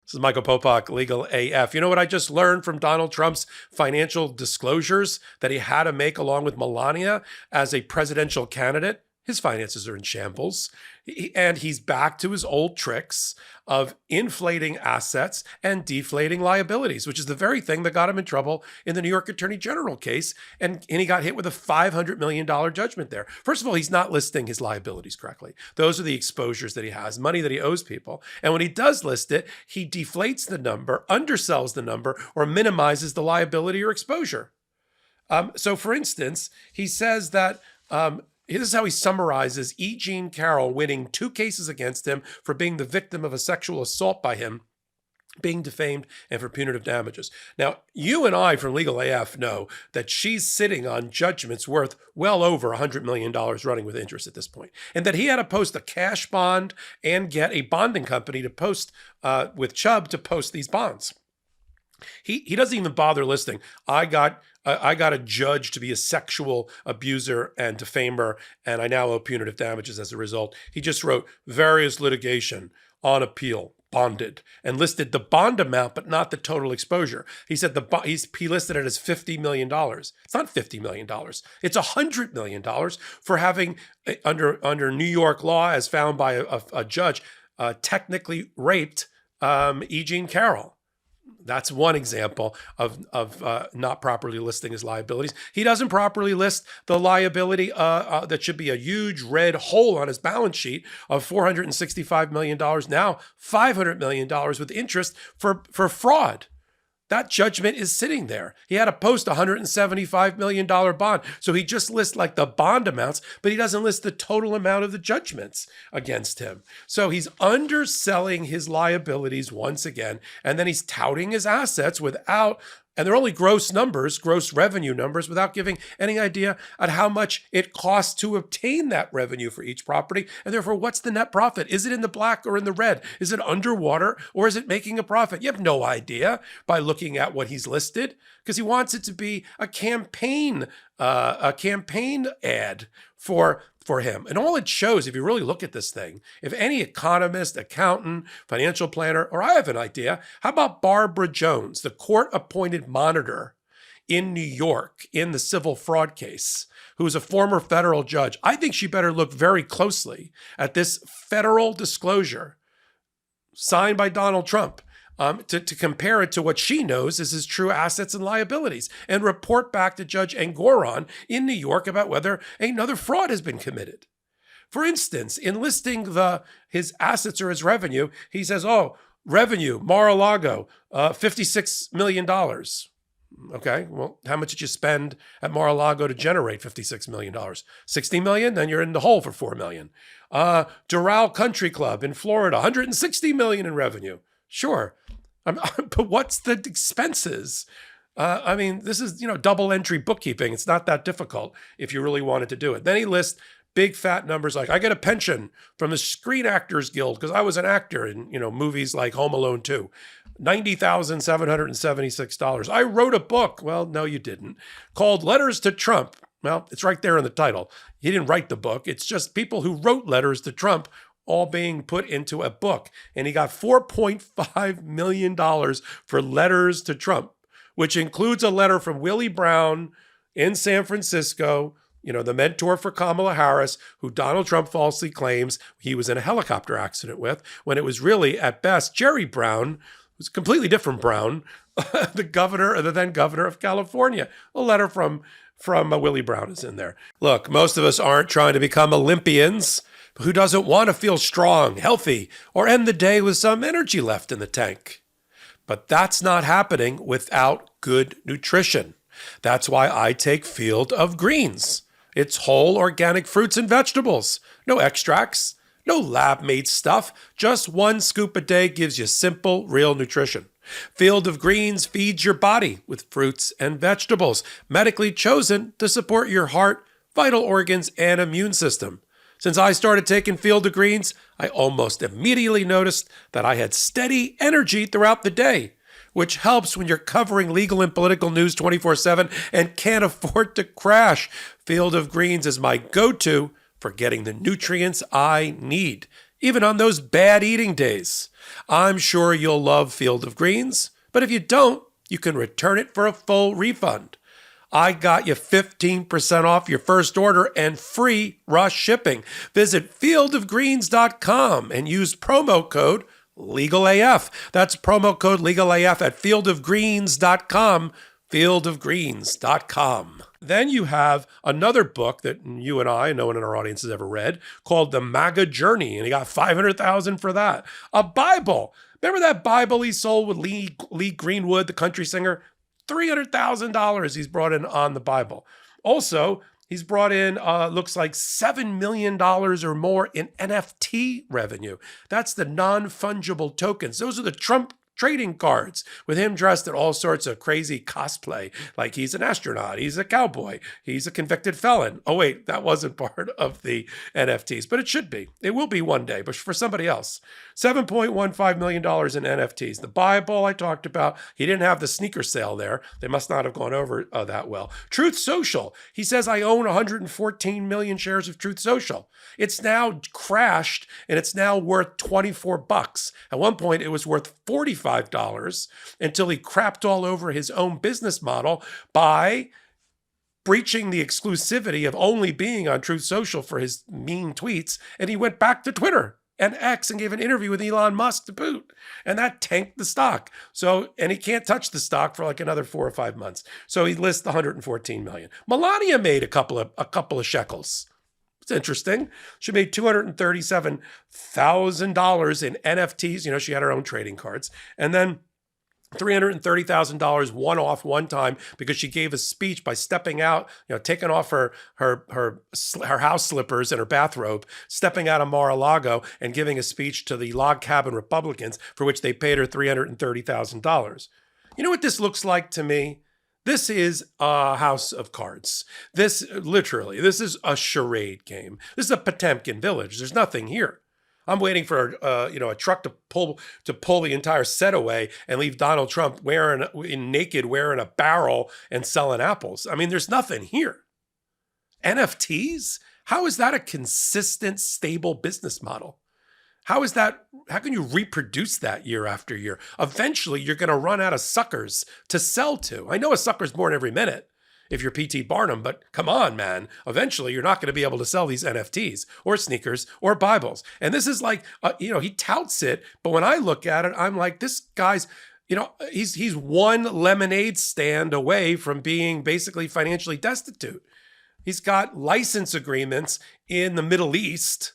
This is Michael Popok, Legal AF. You know what I just learned from Donald Trump's financial disclosures that he had to make along with Melania as a presidential candidate? His finances are in shambles. And he's back to his old tricks of inflating assets and deflating liabilities, which is the very thing that got him in trouble in the New York Attorney General case. And he got hit with a $500 million judgment there. First of all, he's not listing his liabilities correctly. Those are the exposures that he has, money that he owes people. And when he does list it, he deflates the number, undersells the number, or minimizes the liability or exposure. So for instance, he says that this is how he summarizes E. Jean Carroll winning 2 cases against him for being the victim of a sexual assault by him, being defamed, and for punitive damages. Now, you and I from Legal AF know that she's sitting on judgments worth well over $100 million running with interest at this point, and that he had to post a cash bond and get a bonding company to post with Chubb to post these bonds. He doesn't even bother listing. I got a judge to be a sexual abuser and defamer, and I now owe punitive damages as a result. He just wrote various litigation on appeal, bonded, and listed the bond amount, but not the total exposure. He said he listed it as $50 million. It's not $50 million. It's $100 million for having, under New York law, as found by a judge, technically raped E. Jean Carroll. That's one example of not properly listing his liabilities. He doesn't properly list the liability that should be a huge red hole on his balance sheet of $465 million, now $500 million with interest for fraud. That judgment is sitting there. He had to post a $175 million bond. So he just lists like the bond amounts, but he doesn't list the total amount of the judgments against him. So he's underselling his liabilities once again, and then he's touting his assets without, and they're only gross numbers, gross revenue numbers, without giving any idea on how much it costs to obtain that revenue for each property. And therefore, what's the net profit? Is it in the black or in the red? Is it underwater or is it making a profit? You have no idea by looking at what he's listed, because he wants it to be a campaign ad for him. And all it shows, if you really look at this thing, if any economist, accountant, financial planner, or I have an idea, how about Barbara Jones, the court-appointed monitor in New York in the civil fraud case, who is a former federal judge? I think she better look very closely at this federal disclosure signed by Donald Trump to compare it to what she knows is his true assets and liabilities, and report back to Judge Engoron in New York about whether another fraud has been committed. For instance, in listing his assets or his revenue, he says, revenue, Mar-a-Lago, $56 million. Okay, well, how much did you spend at Mar-a-Lago to generate $56 million? $60 million? Then you're in the hole for $4 million. Doral Country Club in Florida, $160 million in revenue. Sure. But what's the expenses? This is, double entry bookkeeping. It's not that difficult if you really wanted to do it. Then he lists big fat numbers like, I get a pension from the Screen Actors Guild because I was an actor in, movies like Home Alone 2. $90,776. I wrote a book. Well, no, you didn't. Called Letters to Trump. Well, it's right there in the title. He didn't write the book. It's just people who wrote letters to Trump all being put into a book. And he got $4.5 million for letters to Trump, which includes a letter from Willie Brown in San Francisco, the mentor for Kamala Harris, who Donald Trump falsely claims he was in a helicopter accident with, when it was really, at best, Jerry Brown, who's a completely different Brown, the then governor of California. A letter from Willie Brown is in there. Look, most of us aren't trying to become Olympians. Who doesn't want to feel strong, healthy, or end the day with some energy left in the tank? But that's not happening without good nutrition. That's why I take Field of Greens. It's whole organic fruits and vegetables. No extracts, no lab-made stuff. Just 1 scoop a day gives you simple, real nutrition. Field of Greens feeds your body with fruits and vegetables, medically chosen to support your heart, vital organs, and immune system. Since I started taking Field of Greens, I almost immediately noticed that I had steady energy throughout the day, which helps when you're covering legal and political news 24/7 and can't afford to crash. Field of Greens is my go-to for getting the nutrients I need. even on those bad eating days. I'm sure you'll love Field of Greens, but if you don't, you can return it for a full refund. I got you 15% off your first order and free rush shipping. Visit fieldofgreens.com and use promo code LegalAF. That's promo code LegalAF at fieldofgreens.com, fieldofgreens.com. Then you have another book that you and I, no one in our audience has ever read, called The MAGA Journey, and he got $500,000 for that. A Bible. Remember that Bible he sold with Lee Greenwood, the country singer? $300,000 he's brought in on the Bible. Also, he's brought in, looks like $7 million or more in NFT revenue. That's the non-fungible tokens. Those are the Trump trading cards with him dressed in all sorts of crazy cosplay, like he's an astronaut, he's a cowboy, he's a convicted felon. Oh wait, that wasn't part of the NFTs, but it should be. It will be one day, but for somebody else. $7.15 million in NFTs. The Bible I talked about, he didn't have the sneaker sale there. They must not have gone over that well. Truth Social. He says, I own 114 million shares of Truth Social. It's now crashed and it's now worth $24. At one point, it was worth $45 until he crapped all over his own business model by breaching the exclusivity of only being on Truth Social for his mean tweets. And he went back to Twitter and X and gave an interview with Elon Musk to boot. And that tanked the stock. So, and he can't touch the stock for like another 4 or 5 months. So he lists the 114 million. Melania made a couple of shekels. It's interesting. She made $237,000 in NFTs. You know, she had her own trading cards. And then $330,000 one time because she gave a speech by stepping out, you know, taking off her house slippers and her bathrobe, stepping out of Mar-a-Lago and giving a speech to the log cabin Republicans for which they paid her $330,000. You know what this looks like to me? This is a house of cards. This is a charade game. This is a Potemkin village. There's nothing here. I'm waiting for a truck to pull the entire set away and leave Donald Trump naked wearing a barrel and selling apples. I mean, there's nothing here. NFTs? How is that a consistent, stable business model? How can you reproduce that year after year? Eventually, you're going to run out of suckers to sell to. I know a sucker's born every minute if you're P.T. Barnum, but come on, man. Eventually, you're not going to be able to sell these NFTs or sneakers or Bibles. And this is like, he touts it, but when I look at it, I'm like, this guy's, he's one lemonade stand away from being basically financially destitute. He's got license agreements in the Middle East,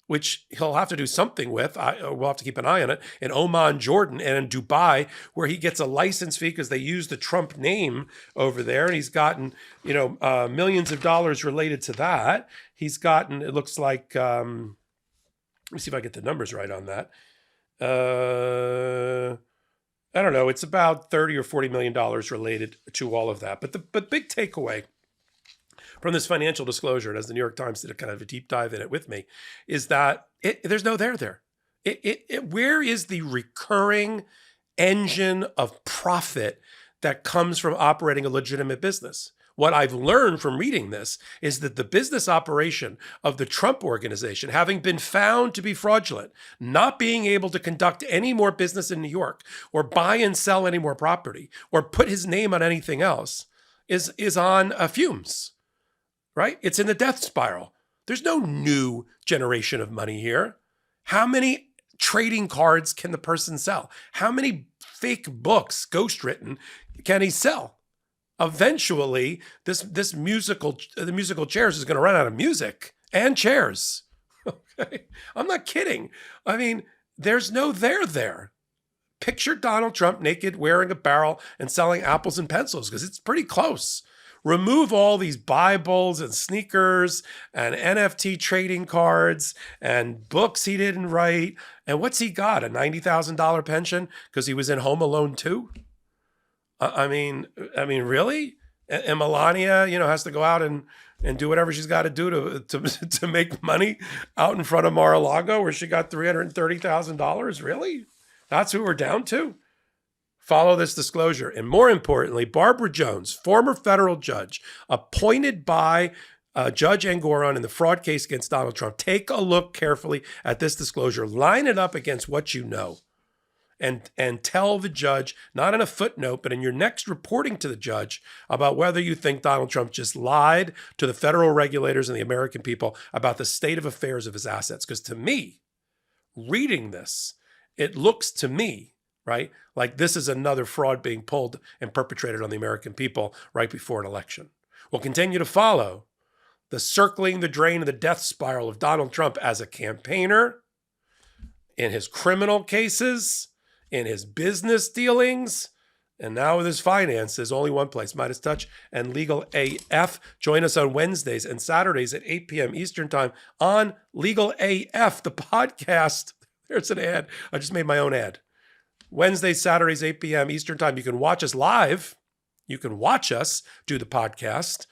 which he'll have to do something with. We'll have to keep an eye on it, in Oman, Jordan, and in Dubai, where he gets a license fee because they use the Trump name over there. And he's gotten, millions of dollars related to that. He's gotten, it looks like, let me see if I get the numbers right on that. I don't know. It's about $30 or $40 million related to all of that. But big takeaway from this financial disclosure, and as the New York Times did a kind of a deep dive in it with me, is that there's no there. Where is the recurring engine of profit that comes from operating a legitimate business? What I've learned from reading this is that the business operation of the Trump organization, having been found to be fraudulent, not being able to conduct any more business in New York or buy and sell any more property or put his name on anything else, is on fumes. Right? It's in the death spiral. There's no new generation of money here. How many trading cards can the person sell? How many fake books, ghostwritten, can he sell? Eventually, the musical chairs is going to run out of music and chairs. Okay? I'm not kidding. I mean, there's no there. Picture Donald Trump naked, wearing a barrel and selling apples and pencils, because it's pretty close. Remove all these Bibles and sneakers and NFT trading cards and books he didn't write. And what's he got? A $90,000 pension because he was in Home Alone 2? I mean, really? And Melania, has to go out and do whatever she's got to do to make money out in front of Mar-a-Lago where she got $330,000? Really? That's who we're down to? Follow this disclosure. And more importantly, Barbara Jones, former federal judge, appointed by Judge Engoron in the fraud case against Donald Trump. Take a look carefully at this disclosure. Line it up against what you know. And tell the judge, not in a footnote, but in your next reporting to the judge, about whether you think Donald Trump just lied to the federal regulators and the American people about the state of affairs of his assets. Because to me, reading this, it looks to me, right, like this is another fraud being pulled and perpetrated on the American people right before an election. We'll continue to follow the circling the drain and the death spiral of Donald Trump as a campaigner, in his criminal cases, in his business dealings, and now with his finances. Only one place, MeidasTouch and Legal AF. Join us on Wednesdays and Saturdays at 8 p.m. Eastern Time on Legal AF, the podcast. There's an ad. I just made my own ad. Wednesdays, Saturdays, 8 p.m. Eastern Time. You can watch us live. You can watch us do the podcast.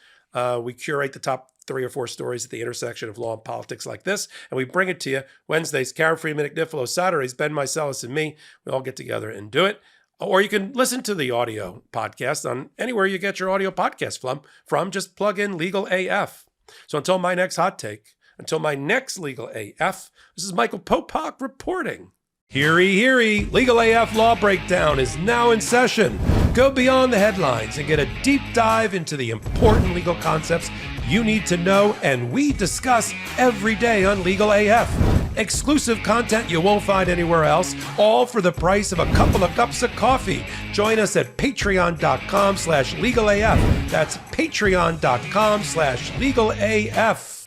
We curate the top 3 or 4 stories at the intersection of law and politics like this, and we bring it to you Wednesdays, Karen Freeman, Nick Nifolo, Saturdays, Ben Mycelis, and me. We all get together and do it. Or you can listen to the audio podcast on anywhere you get your audio podcast from. Just plug in Legal AF. So until my next hot take, until my next Legal AF, this is Michael Popok reporting. Heary, heary, Legal AF Law Breakdown is now in session. Go beyond the headlines and get a deep dive into the important legal concepts you need to know, and we discuss every day on Legal AF. Exclusive content you won't find anywhere else, all for the price of a couple of cups of coffee. Join us at patreon.com/legalaf. That's patreon.com/legalaf.